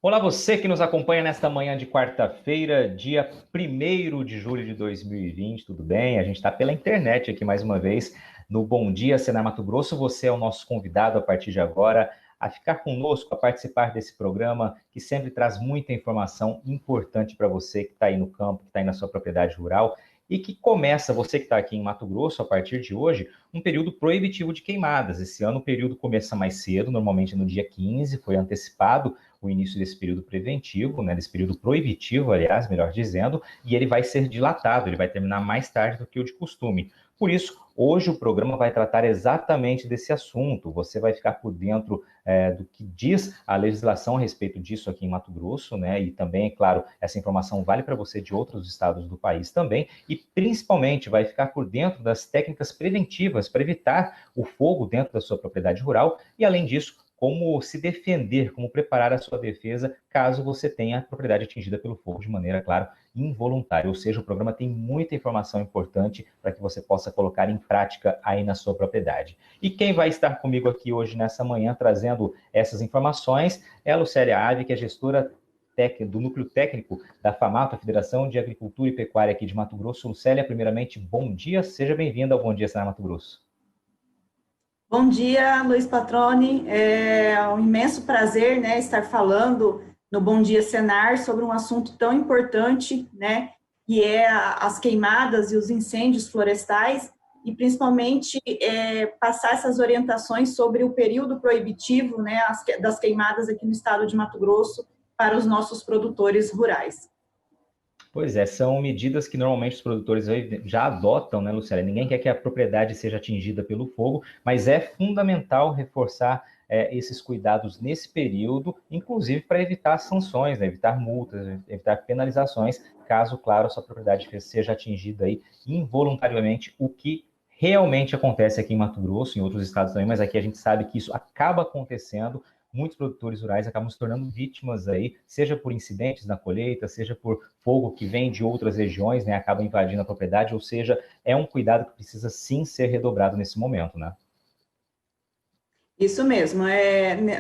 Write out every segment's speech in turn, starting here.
Olá, você que nos acompanha nesta manhã de quarta-feira, dia 1º de julho de 2020, tudo bem? A gente está pela internet aqui mais uma vez no Bom Dia Senar Mato Grosso. Você é o nosso convidado a partir de agora a ficar conosco, a participar desse programa que sempre traz muita informação importante para você que está aí no campo, que está aí na sua propriedade rural e que começa, você que está aqui em Mato Grosso, a partir de hoje, um período proibitivo de queimadas. Esse ano o período começa mais cedo, normalmente no dia 15, foi antecipado o início desse período preventivo, né, desse período proibitivo, aliás, melhor dizendo, e ele vai ser dilatado, ele vai terminar mais tarde do que o de costume. Por isso, hoje o programa vai tratar exatamente desse assunto. Você vai ficar por dentro do que diz a legislação a respeito disso aqui em Mato Grosso, né? E também, é claro, essa informação vale para você de outros estados do país também, e principalmente vai ficar por dentro das técnicas preventivas para evitar o fogo dentro da sua propriedade rural e, além disso, como se defender, como preparar a sua defesa caso você tenha a propriedade atingida pelo fogo de maneira, claro, involuntária. Ou seja, o programa tem muita informação importante para que você possa colocar em prática aí na sua propriedade. E quem vai estar comigo aqui hoje nessa manhã trazendo essas informações é a Lucélia Ave, que é gestora do núcleo técnico da FAMATO, a Federação de Agricultura e Pecuária aqui de Mato Grosso. Lucélia, primeiramente, bom dia, seja bem-vinda ao Bom Dia Senar Mato Grosso. Bom dia, Luiz Patroni. É um imenso prazer, né, estar falando no Bom Dia Senar sobre um assunto tão importante, né, que é as queimadas e os incêndios florestais, e principalmente passar essas orientações sobre o período proibitivo, né, das queimadas aqui no estado de Mato Grosso para os nossos produtores rurais. Pois é, são medidas que normalmente os produtores já adotam, né, Luciana? Ninguém quer que a propriedade seja atingida pelo fogo, mas é fundamental reforçar esses cuidados nesse período, inclusive para evitar sanções, né, evitar multas, evitar penalizações, caso, claro, a sua propriedade seja atingida aí involuntariamente, o que realmente acontece aqui em Mato Grosso, em outros estados também, mas aqui a gente sabe que isso acaba acontecendo. Muitos produtores rurais acabam se tornando vítimas aí, seja por incidentes na colheita, seja por fogo que vem de outras regiões, né, acaba invadindo a propriedade, ou seja, é um cuidado que precisa sim ser redobrado nesse momento, né? Isso mesmo,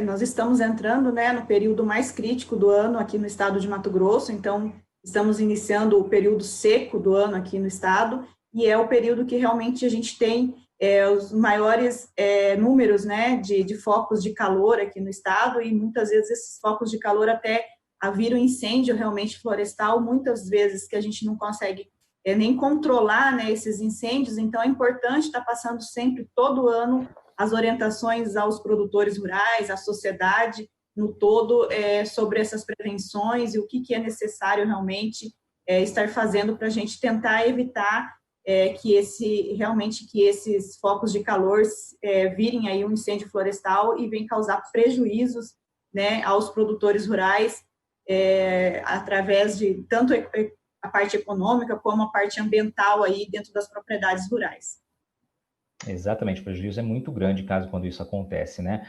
nós estamos entrando, né, no período mais crítico do ano aqui no estado de Mato Grosso, então estamos iniciando o período seco do ano aqui no estado, e é o período que realmente a gente tem os maiores números, né, de focos de calor aqui no estado, e muitas vezes esses focos de calor até viram incêndio realmente florestal, muitas vezes que a gente não consegue nem controlar, né, esses incêndios, então é importante estar passando sempre, todo ano, as orientações aos produtores rurais, à sociedade no todo, sobre essas prevenções e o que é necessário realmente estar fazendo para a gente tentar evitar que esses focos de calor virem aí um incêndio florestal e venham causar prejuízos, né, aos produtores rurais, através de tanto a parte econômica como a parte ambiental aí dentro das propriedades rurais. Exatamente, o prejuízo é muito grande caso quando isso acontece, né?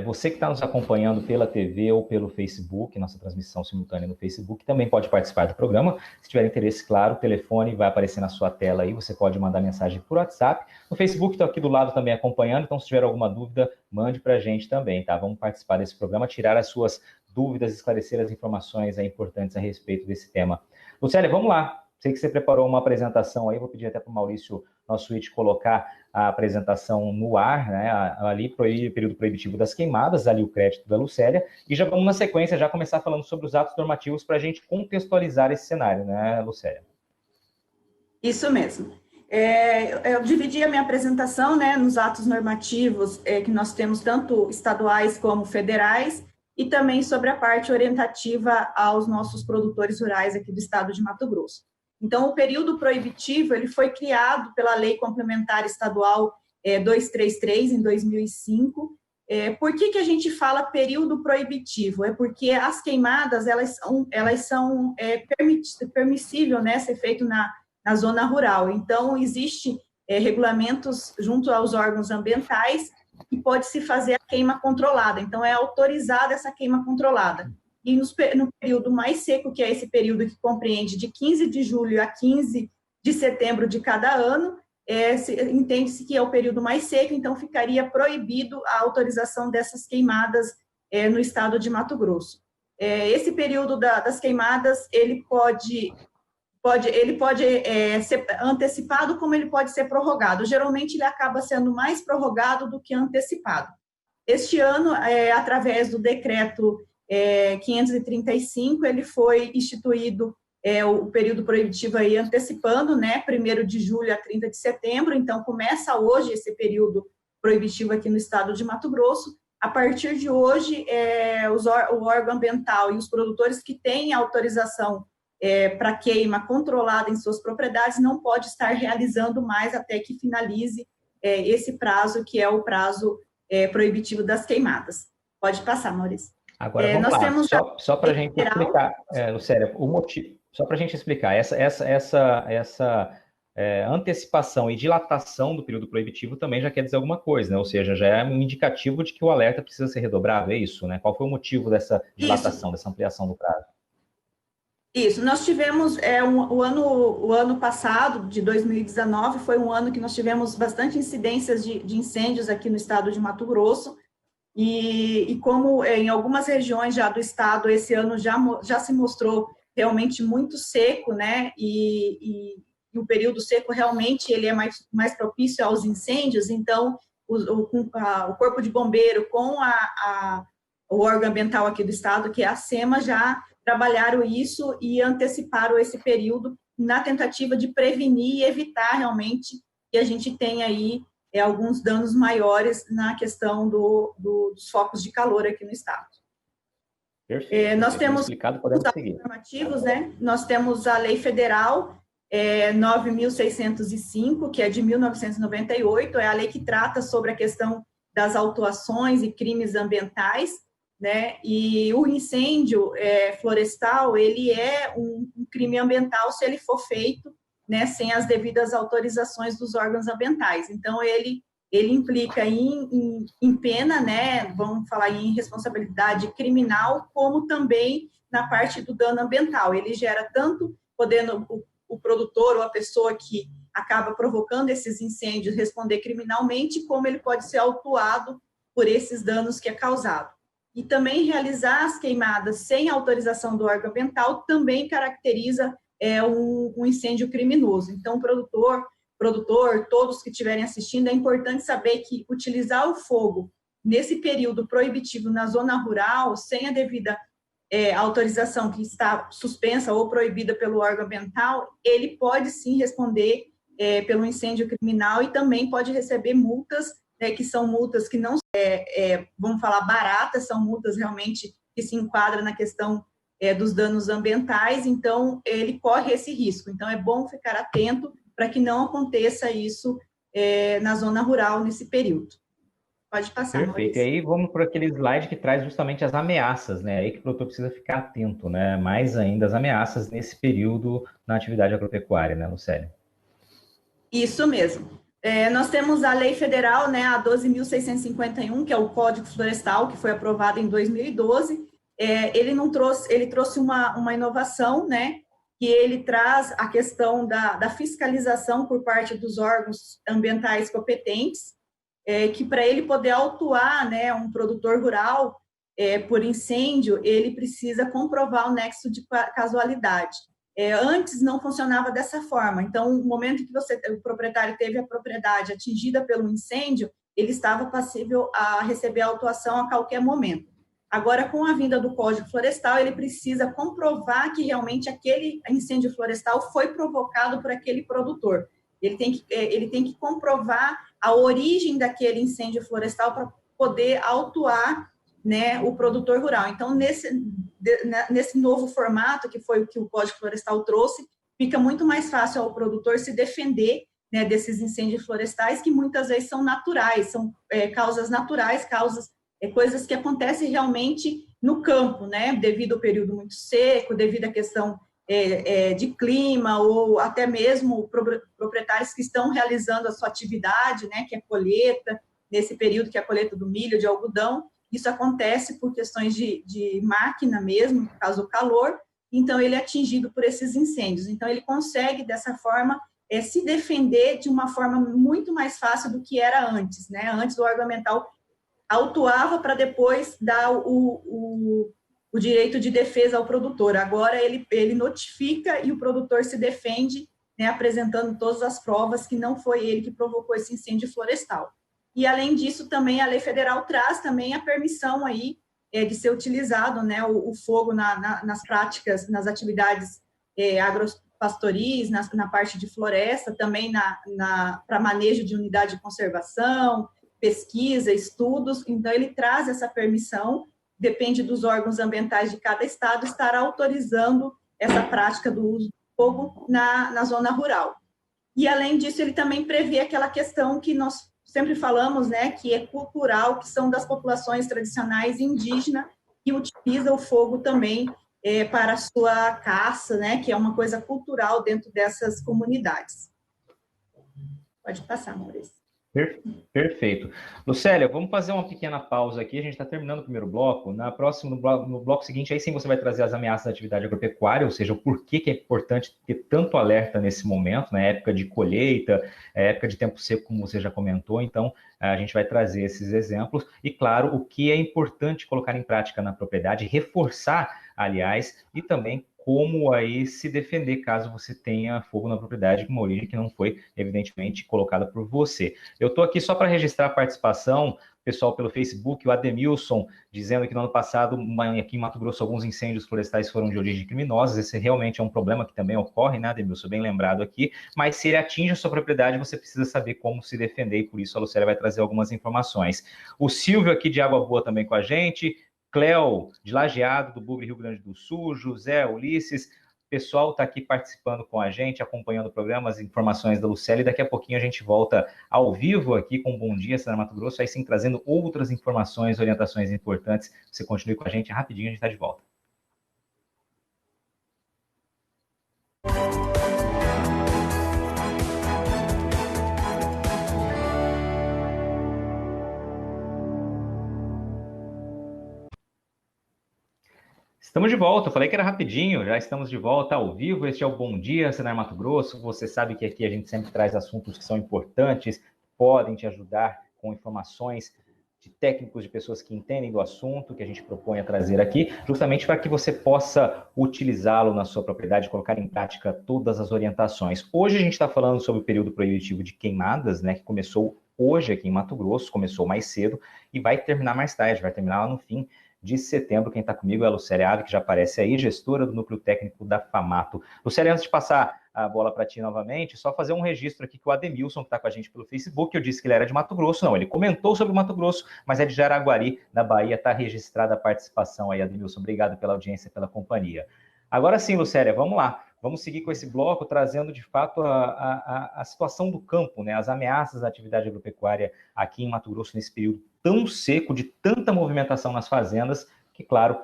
Você que está nos acompanhando pela TV ou pelo Facebook, nossa transmissão simultânea no Facebook, também pode participar do programa. Se tiver interesse, claro, o telefone vai aparecer na sua tela aí, você pode mandar mensagem por WhatsApp. No Facebook estou aqui do lado também acompanhando, então se tiver alguma dúvida, mande para a gente também, tá? Vamos participar desse programa, tirar as suas dúvidas, esclarecer as informações importantes a respeito desse tema. Lucélia, vamos lá. Sei que você preparou uma apresentação aí, vou pedir até para o Maurício, nosso switch, colocar a apresentação no ar, né, ali, período proibitivo das queimadas, ali o crédito da Lucélia, e já vamos na sequência já começar falando sobre os atos normativos para a gente contextualizar esse cenário, né, Lucélia? Isso mesmo. Eu dividi a minha apresentação, né, nos atos normativos que nós temos, tanto estaduais como federais, e também sobre a parte orientativa aos nossos produtores rurais aqui do estado de Mato Grosso. Então, o período proibitivo ele foi criado pela Lei Complementar Estadual 233, em 2005. Por que a gente fala período proibitivo? É porque as queimadas, elas são permissível, né, ser feito na zona rural. Então, existe regulamentos junto aos órgãos ambientais que pode se fazer a queima controlada. Então, é autorizada essa queima controlada. E no período mais seco, que é esse período que compreende de 15 de julho a 15 de setembro de cada ano, entende-se que é o período mais seco, então ficaria proibido a autorização dessas queimadas no estado de Mato Grosso. esse período das queimadas, ele pode ser antecipado, como ele pode ser prorrogado. Geralmente, ele acaba sendo mais prorrogado do que antecipado. Este ano, através do decreto 535, ele foi instituído o período proibitivo aí antecipando, né, 1º de julho a 30 de setembro, então começa hoje esse período proibitivo aqui no estado de Mato Grosso. A partir de hoje, o órgão ambiental e os produtores que têm autorização para queima controlada em suas propriedades não pode estar realizando mais até que finalize esse prazo, que é o prazo proibitivo das queimadas. Pode passar, Maurício. Agora, vamos nós lá, temos só para a gente explicar, Lucélia, o motivo, só para a gente explicar, essa antecipação e dilatação do período proibitivo também já quer dizer alguma coisa, né? Ou seja, já é um indicativo de que o alerta precisa ser redobrado, é isso, né? Qual foi o motivo dessa dilatação, dessa ampliação do prazo? Isso, nós tivemos o ano passado, de 2019, foi um ano que nós tivemos bastante incidências de incêndios aqui no estado de Mato Grosso, e como em algumas regiões já do estado, esse ano já se mostrou realmente muito seco, né, e o período seco realmente ele é mais propício aos incêndios, então o Corpo de Bombeiro com o órgão ambiental aqui do estado, que é a SEMA, já trabalharam isso e anteciparam esse período na tentativa de prevenir e evitar realmente que a gente tenha aí alguns danos maiores na questão dos focos de calor aqui no estado. Perfeito. Nós temos podemos seguir. Normativos, né? Nós temos a Lei Federal 9.605, que é de 1998, é a lei que trata sobre a questão das autuações e crimes ambientais, né? E o incêndio florestal, ele é um crime ambiental se ele for feito, né, sem as devidas autorizações dos órgãos ambientais. Então, ele implica em pena, né, vamos falar em responsabilidade criminal, como também na parte do dano ambiental. Ele gera tanto podendo o produtor ou a pessoa que acaba provocando esses incêndios responder criminalmente, como ele pode ser autuado por esses danos que é causado. E também realizar as queimadas sem autorização do órgão ambiental também caracteriza um incêndio criminoso. Então, produtor, todos que estiverem assistindo, é importante saber que utilizar o fogo nesse período proibitivo na zona rural, sem a devida autorização que está suspensa ou proibida pelo órgão ambiental, ele pode sim responder pelo incêndio criminal e também pode receber multas, que são multas que não vamos falar baratas, são multas realmente que se enquadram na questão dos danos ambientais, então ele corre esse risco. Então é bom ficar atento para que não aconteça isso na zona rural nesse período. Pode passar, Perfeito. Maurício. E aí vamos para aquele slide que traz justamente as ameaças, né? Aí que o produtor precisa ficar atento, né? Mais ainda as ameaças nesse período na atividade agropecuária, né, Lucélia? Isso mesmo. Nós temos a Lei Federal, né, a 12.651, que é o Código Florestal, que foi aprovado em 2012. Ele trouxe uma inovação, né, que ele traz a questão da fiscalização por parte dos órgãos ambientais competentes, que para ele poder autuar, né, um produtor rural por incêndio, ele precisa comprovar o nexo de casualidade. Antes não funcionava dessa forma, então no momento que o proprietário teve a propriedade atingida pelo incêndio, ele estava passível a receber a autuação a qualquer momento. Agora, com a vinda do Código Florestal, ele precisa comprovar que realmente aquele incêndio florestal foi provocado por aquele produtor. Ele tem que comprovar a origem daquele incêndio florestal para poder autuar, né, o produtor rural. Então, nesse novo formato, que foi o que o Código Florestal trouxe, fica muito mais fácil ao produtor se defender, né, desses incêndios florestais, que muitas vezes são naturais, são causas naturais, coisas que acontecem realmente no campo, né, devido ao período muito seco, devido à questão de clima, ou até mesmo proprietários que estão realizando a sua atividade, né, que é a colheita, nesse período que é a colheita do milho, de algodão. Isso acontece por questões de máquina mesmo, por causa do calor, então ele é atingido por esses incêndios. Então ele consegue, dessa forma, se defender de uma forma muito mais fácil do que era antes, né? Antes o órgão ambiental autuava para depois dar o direito de defesa ao produtor. Agora ele notifica e o produtor se defende, né, apresentando todas as provas que não foi ele que provocou esse incêndio florestal. E, além disso, também a lei federal traz também a permissão aí de ser utilizado, né, o fogo nas práticas, nas atividades agropastoris, na parte de floresta, também para manejo de unidade de conservação, pesquisa, estudos. Então, ele traz essa permissão, depende dos órgãos ambientais de cada estado, estar autorizando essa prática do uso do fogo na zona rural. E, além disso, ele também prevê aquela questão que nós sempre falamos, né, que é cultural, que são das populações tradicionais indígenas, que utiliza o fogo também para a sua caça, né, que é uma coisa cultural dentro dessas comunidades. Pode passar, Maurício. Perfeito. Lucélia, vamos fazer uma pequena pausa aqui. A gente está terminando o primeiro bloco. No bloco seguinte, aí sim você vai trazer as ameaças da atividade agropecuária, ou seja, o porquê que é importante ter tanto alerta nesse momento, na época de colheita, época de tempo seco, como você já comentou. Então, a gente vai trazer esses exemplos. E, claro, o que é importante colocar em prática na propriedade, reforçar, aliás, e também como aí se defender caso você tenha fogo na propriedade com uma origem que não foi, evidentemente, colocada por você. Eu estou aqui só para registrar a participação, pessoal pelo Facebook, o Ademilson, dizendo que no ano passado, aqui em Mato Grosso, alguns incêndios florestais foram de origem criminosa. Esse realmente é um problema que também ocorre, né, Ademilson? Bem lembrado aqui. Mas se ele atinge a sua propriedade, você precisa saber como se defender, e por isso a Lucélia vai trazer algumas informações. O Silvio aqui de Água Boa também com a gente. Cléo, de Lajeado, do Bugre, Rio Grande do Sul, José, Ulisses, o pessoal está aqui participando com a gente, acompanhando o programa, as informações da Lucélia, e daqui a pouquinho a gente volta ao vivo aqui com Bom Dia, Cidade Mato Grosso, aí sim trazendo outras informações, orientações importantes. Você continue com a gente, rapidinho a gente está de volta. Estamos de volta, eu falei que era rapidinho, já estamos de volta ao vivo. Este é o Bom Dia, Senar Mato Grosso. Você sabe que aqui a gente sempre traz assuntos que são importantes, podem te ajudar com informações de técnicos, de pessoas que entendem do assunto, que a gente propõe a trazer aqui, justamente para que você possa utilizá-lo na sua propriedade, colocar em prática todas as orientações. Hoje a gente está falando sobre o período proibitivo de queimadas, né, que começou hoje aqui em Mato Grosso, começou mais cedo e vai terminar mais tarde, vai terminar lá no fim de setembro. Quem está comigo é a Lucélia Ave, que já aparece aí, gestora do núcleo técnico da FAMATO. Lucélia, antes de passar a bola para ti novamente, só fazer um registro aqui que o Ademilson, que está com a gente pelo Facebook, eu disse que ele era de Mato Grosso, não, ele comentou sobre o Mato Grosso, mas é de Jaraguari, na Bahia. Está registrada a participação aí, Ademilson. Obrigado pela audiência, pela companhia. Agora sim, Lucélia, vamos lá. Vamos seguir com esse bloco, trazendo de fato a situação do campo, né? As ameaças da atividade agropecuária aqui em Mato Grosso nesse período tão seco, de tanta movimentação nas fazendas, que, claro,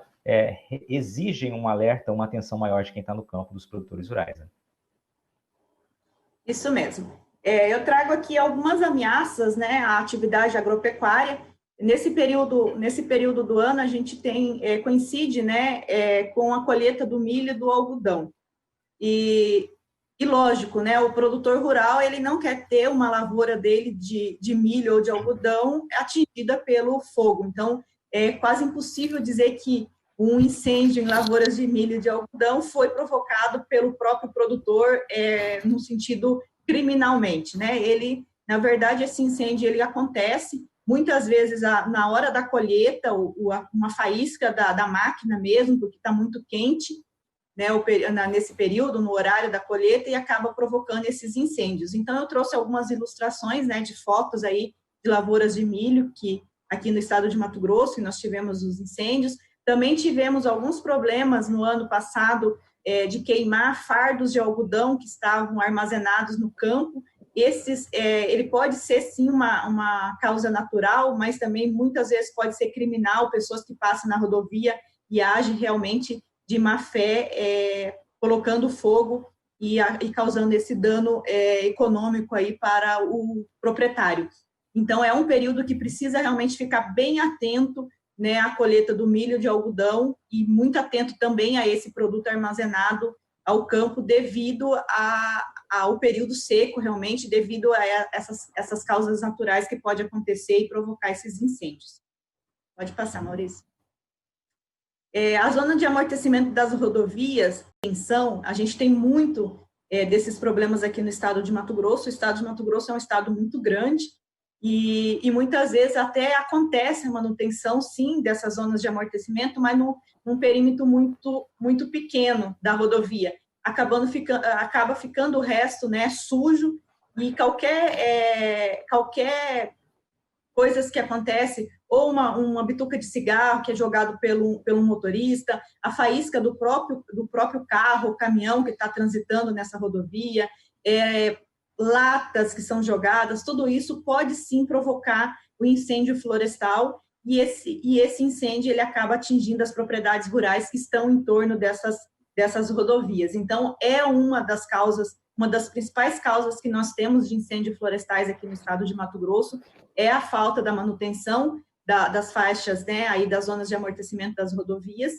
exigem um alerta, uma atenção maior de quem está no campo, dos produtores rurais. Né? Isso mesmo. Eu trago aqui algumas ameaças, né, à atividade agropecuária. Nesse período do ano, a gente coincide, né, com a colheita do milho e do algodão. E lógico, né, o produtor rural, ele não quer ter uma lavoura dele de milho ou de algodão atingida pelo fogo. Então, é quase impossível dizer que um incêndio em lavouras de milho e de algodão foi provocado pelo próprio produtor no sentido criminalmente, né? Ele, na verdade, esse incêndio ele acontece muitas vezes na hora da colheita, uma faísca da máquina mesmo, porque está muito quente, né, nesse período, no horário da colheita, e acaba provocando esses incêndios. Então, eu trouxe algumas ilustrações, né, de fotos aí de lavouras de milho, que aqui no estado de Mato Grosso, nós tivemos os incêndios. Também tivemos alguns problemas no ano passado de queimar fardos de algodão que estavam armazenados no campo. Ele pode ser, sim, uma causa natural, mas também, muitas vezes, pode ser criminal, pessoas que passam na rodovia e agem realmente de má fé, colocando fogo e causando esse dano econômico aí para o proprietário. Então, é um período que precisa realmente ficar bem atento, né, à colheita do milho, de algodão, e muito atento também a esse produto armazenado ao campo devido ao período seco, realmente, devido a essas causas naturais que pode acontecer e provocar esses incêndios. Pode passar, Maurício. A zona de amortecimento das rodovias, a gente tem muito desses problemas aqui no estado de Mato Grosso. O estado de Mato Grosso é um estado muito grande e muitas vezes até acontece a manutenção, sim, dessas zonas de amortecimento, mas num perímetro muito pequeno da rodovia, acaba ficando o resto, né, sujo, e qualquer coisas que acontecem, ou uma bituca de cigarro que é jogado pelo motorista, a faísca do próprio carro, caminhão que está transitando nessa rodovia, latas que são jogadas, tudo isso pode sim provocar o incêndio florestal, e esse incêndio ele acaba atingindo as propriedades rurais que estão em torno dessas rodovias. Então, é uma das principais causas que nós temos de incêndios florestais aqui no estado de Mato Grosso, é a falta da manutenção das faixas, né, aí das zonas de amortecimento das rodovias,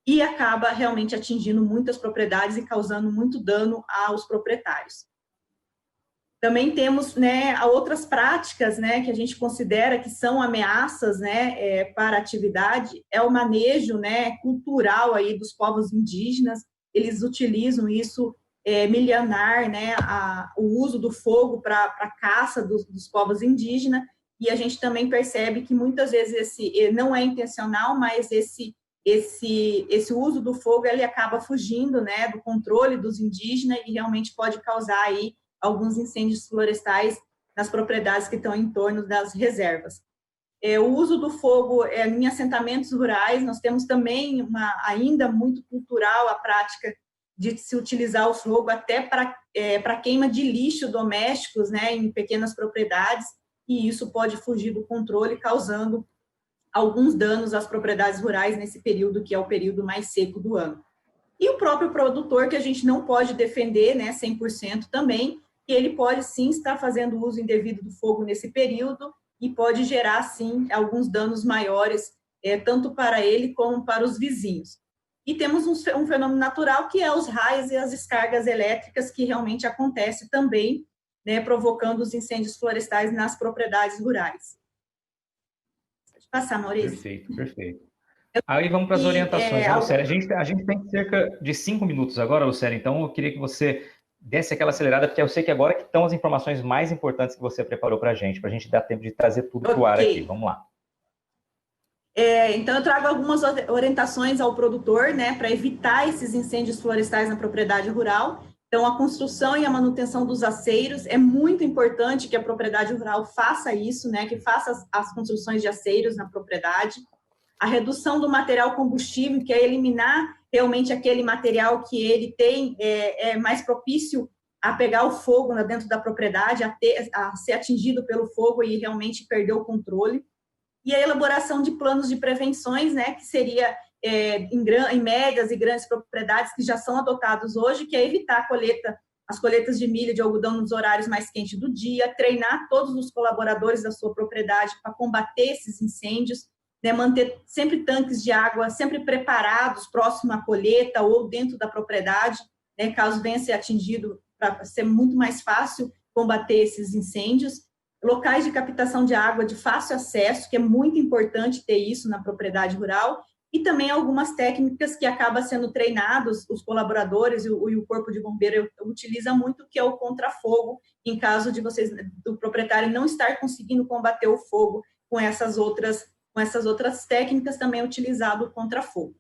e acaba realmente atingindo muitas propriedades e causando muito dano aos proprietários. Também temos, né, outras práticas, né, que a gente considera que são ameaças, né, para a atividade, é o manejo, né, cultural aí dos povos indígenas. Eles utilizam isso milenar, né, o uso do fogo para a caça dos povos indígenas, e a gente também percebe que muitas vezes não é intencional, mas esse uso do fogo ele acaba fugindo, né, do controle dos indígenas e realmente pode causar aí alguns incêndios florestais nas propriedades que estão em torno das reservas. O uso do fogo em assentamentos rurais, nós temos também ainda muito cultural a prática de se utilizar o fogo até para queima de lixo domésticos, né, em pequenas propriedades, e isso pode fugir do controle, causando alguns danos às propriedades rurais nesse período, que é o período mais seco do ano. E o próprio produtor, que a gente não pode defender, né, 100% também, que ele pode sim estar fazendo uso indevido do fogo nesse período e pode gerar sim alguns danos maiores, tanto para ele como para os vizinhos. E temos um fenômeno natural que é os raios e as descargas elétricas, que realmente acontece também, né, provocando os incêndios florestais nas propriedades rurais. Pode passar, Maurício. Perfeito, perfeito. Aí vamos para as orientações, né, Lucélia? A gente tem cerca de 5 minutos agora, Lucélia, então eu queria que você desse aquela acelerada, porque eu sei que agora que estão as informações mais importantes que você preparou para a gente dar tempo de trazer tudo para o ar aqui. Vamos lá. Então, eu trago algumas orientações ao produtor, né, para evitar esses incêndios florestais na propriedade rural. Então, a construção e a manutenção dos aceiros, é muito importante que a propriedade rural faça isso, né, que faça as construções de aceiros na propriedade. A redução do material combustível, que é eliminar realmente aquele material que ele tem, é mais propício a pegar o fogo dentro da propriedade, a ser atingido pelo fogo e realmente perder o controle. E a elaboração de planos de prevenções, né, que seria em médias e grandes propriedades que já são adotados hoje, que é evitar as colheitas de milho e de algodão nos horários mais quentes do dia, treinar todos os colaboradores da sua propriedade para combater esses incêndios, né, manter sempre tanques de água sempre preparados próximo à colheita ou dentro da propriedade, né, caso venha a ser atingido, para ser muito mais fácil combater esses incêndios. Locais de captação de água de fácil acesso, que é muito importante ter isso na propriedade rural, e também algumas técnicas que acabam sendo treinados, os colaboradores e o corpo de bombeiro utiliza muito, que é o contrafogo, em caso de do proprietário não estar conseguindo combater o fogo com essas outras técnicas, também é utilizado o contrafogo.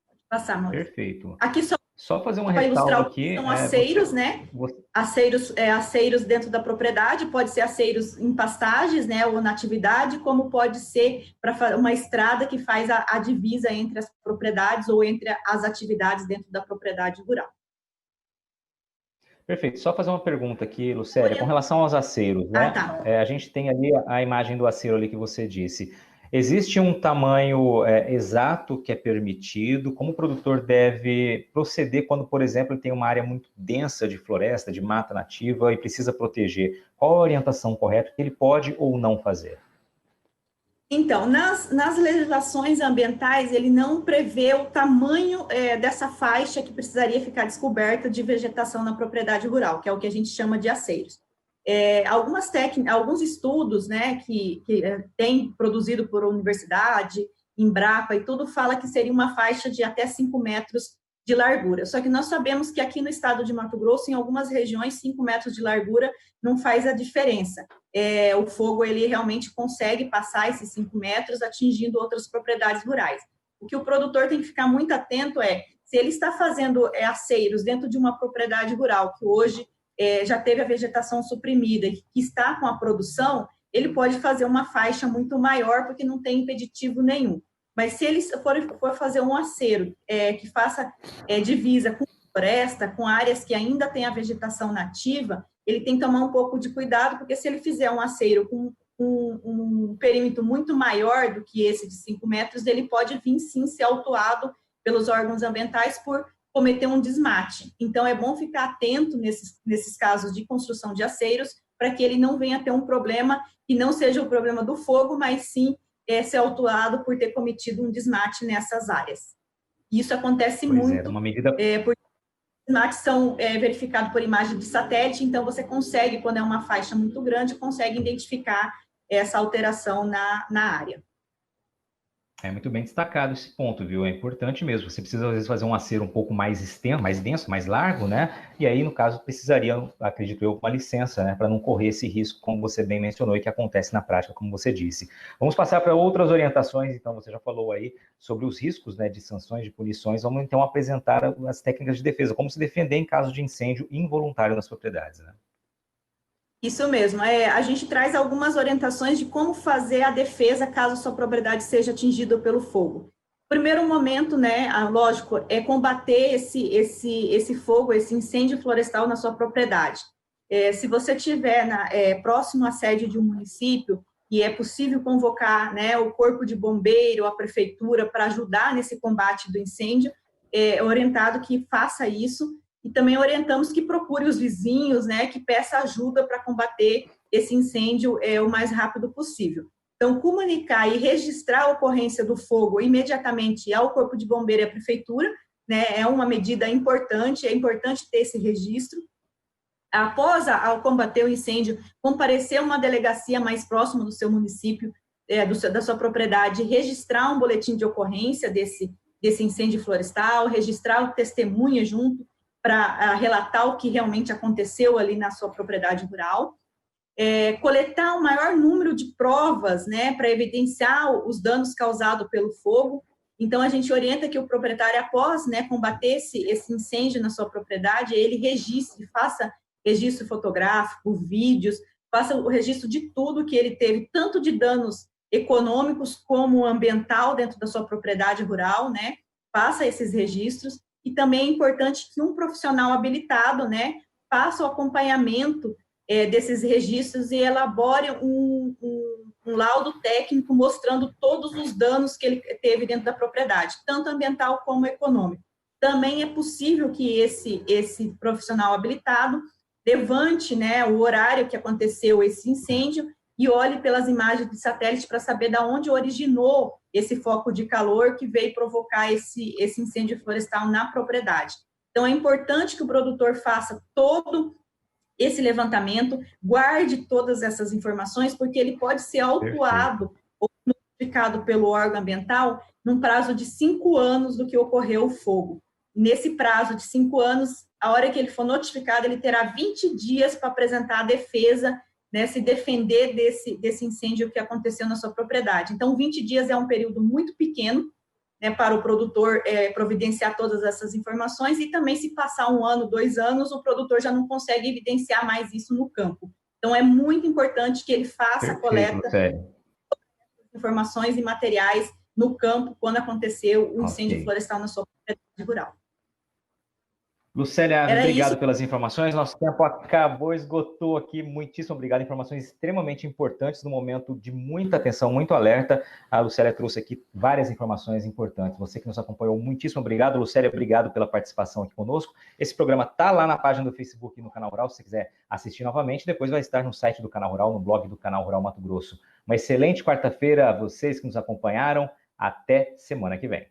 Pode passar, Maurício. Perfeito. Aqui só fazer uma ressalva aqui. São aceiros, né? Aceiros dentro da propriedade, pode ser aceiros em pastagens, né, ou na atividade, como pode ser para uma estrada que faz a divisa entre as propriedades ou entre as atividades dentro da propriedade rural. Perfeito. Só fazer uma pergunta aqui, Lucélia, com relação aos aceiros, né? Tá. A gente tem ali a imagem do aceiro ali que você disse. Existe um tamanho exato que é permitido? Como o produtor deve proceder quando, por exemplo, ele tem uma área muito densa de floresta, de mata nativa e precisa proteger? Qual a orientação correta que ele pode ou não fazer? Então, nas legislações ambientais, ele não prevê o tamanho dessa faixa que precisaria ficar descoberta de vegetação na propriedade rural, que é o que a gente chama de aceiros. Alguns estudos, né, que tem produzido por universidade Embrapa e tudo, fala que seria uma faixa de até 5 metros de largura. Só que nós sabemos que aqui no estado de Mato Grosso, em algumas regiões, 5 metros de largura não faz a diferença. O fogo, ele realmente consegue passar esses 5 metros, atingindo outras propriedades rurais. O que o produtor tem que ficar muito atento se ele está fazendo aceiros dentro de uma propriedade rural, que hoje já teve a vegetação suprimida e que está com a produção, ele pode fazer uma faixa muito maior, porque não tem impeditivo nenhum. Mas se ele for fazer um acero que faça divisa com floresta, com áreas que ainda têm a vegetação nativa, ele tem que tomar um pouco de cuidado, porque se ele fizer um acero com um perímetro muito maior do que esse de 5 metros, ele pode vir sim ser autuado pelos órgãos ambientais por cometer um desmate. Então, é bom ficar atento nesses casos de construção de aceiros, para que ele não venha ter um problema, que não seja o problema do fogo, mas sim ser autuado por ter cometido um desmate nessas áreas. Isso acontece muito, uma medida... porque os desmates são verificados por imagem de satélite, então você consegue, quando é uma faixa muito grande, consegue identificar essa alteração na área. É muito bem destacado esse ponto, viu? É importante mesmo. Você precisa, às vezes, fazer um acero um pouco mais extenso, mais denso, mais largo, né? E aí, no caso, precisaria, acredito eu, uma licença, né? Para não correr esse risco, como você bem mencionou, e que acontece na prática, como você disse. Vamos passar para outras orientações. Então, você já falou aí sobre os riscos, né, de sanções, de punições. Vamos, então, apresentar as técnicas de defesa, como se defender em caso de incêndio involuntário nas propriedades, né? Isso mesmo. A gente traz algumas orientações de como fazer a defesa caso sua propriedade seja atingida pelo fogo. Primeiro momento, né, lógico, é combater esse fogo, esse incêndio florestal na sua propriedade. Se você estiver próximo à sede de um município e é possível convocar, né, o corpo de bombeiro, a prefeitura, para ajudar nesse combate do incêndio, é orientado que faça isso. E também orientamos que procure os vizinhos, né, que peça ajuda para combater esse incêndio o mais rápido possível. Então, comunicar e registrar a ocorrência do fogo imediatamente ao Corpo de Bombeiro e à Prefeitura, né, é uma medida importante, é importante ter esse registro. Após ao combater o incêndio, comparecer a uma delegacia mais próxima do seu município, da sua propriedade, registrar um boletim de ocorrência desse incêndio florestal, registrar o testemunha junto, para relatar o que realmente aconteceu ali na sua propriedade rural, coletar o maior número de provas, né, para evidenciar os danos causados pelo fogo. Então, a gente orienta que o proprietário, após, né, combater esse incêndio na sua propriedade, ele faça registro fotográfico, vídeos, faça o registro de tudo que ele teve, tanto de danos econômicos como ambiental dentro da sua propriedade rural, né, faça esses registros. E também é importante que um profissional habilitado, né, faça o acompanhamento desses registros e elabore um laudo técnico mostrando todos os danos que ele teve dentro da propriedade, tanto ambiental como econômico. Também é possível que esse profissional habilitado levante, né, o horário que aconteceu esse incêndio e olhe pelas imagens de satélite para saber de onde originou esse foco de calor que veio provocar esse incêndio florestal na propriedade. Então, é importante que o produtor faça todo esse levantamento, guarde todas essas informações, porque ele pode ser autuado ou notificado pelo órgão ambiental num prazo de 5 anos do que ocorreu o fogo. Nesse prazo de 5 anos, a hora que ele for notificado, ele terá 20 dias para apresentar a defesa, né, se defender desse incêndio que aconteceu na sua propriedade. Então, 20 dias é um período muito pequeno, né, para o produtor providenciar todas essas informações, e também se passar 1 ano, 2 anos, o produtor já não consegue evidenciar mais isso no campo. Então, é muito importante que ele faça a coleta de informações e materiais no campo quando aconteceu o incêndio florestal na sua propriedade rural. Lucélia, obrigado pelas informações. Nosso tempo acabou, esgotou aqui. Muitíssimo obrigado. Informações extremamente importantes no momento de muita atenção, muito alerta. A Lucélia trouxe aqui várias informações importantes. Você que nos acompanhou, muitíssimo obrigado. Lucélia, obrigado pela participação aqui conosco. Esse programa está lá na página do Facebook e no Canal Rural. Se você quiser assistir novamente, depois vai estar no site do Canal Rural, no blog do Canal Rural Mato Grosso. Uma excelente quarta-feira a vocês que nos acompanharam. Até semana que vem.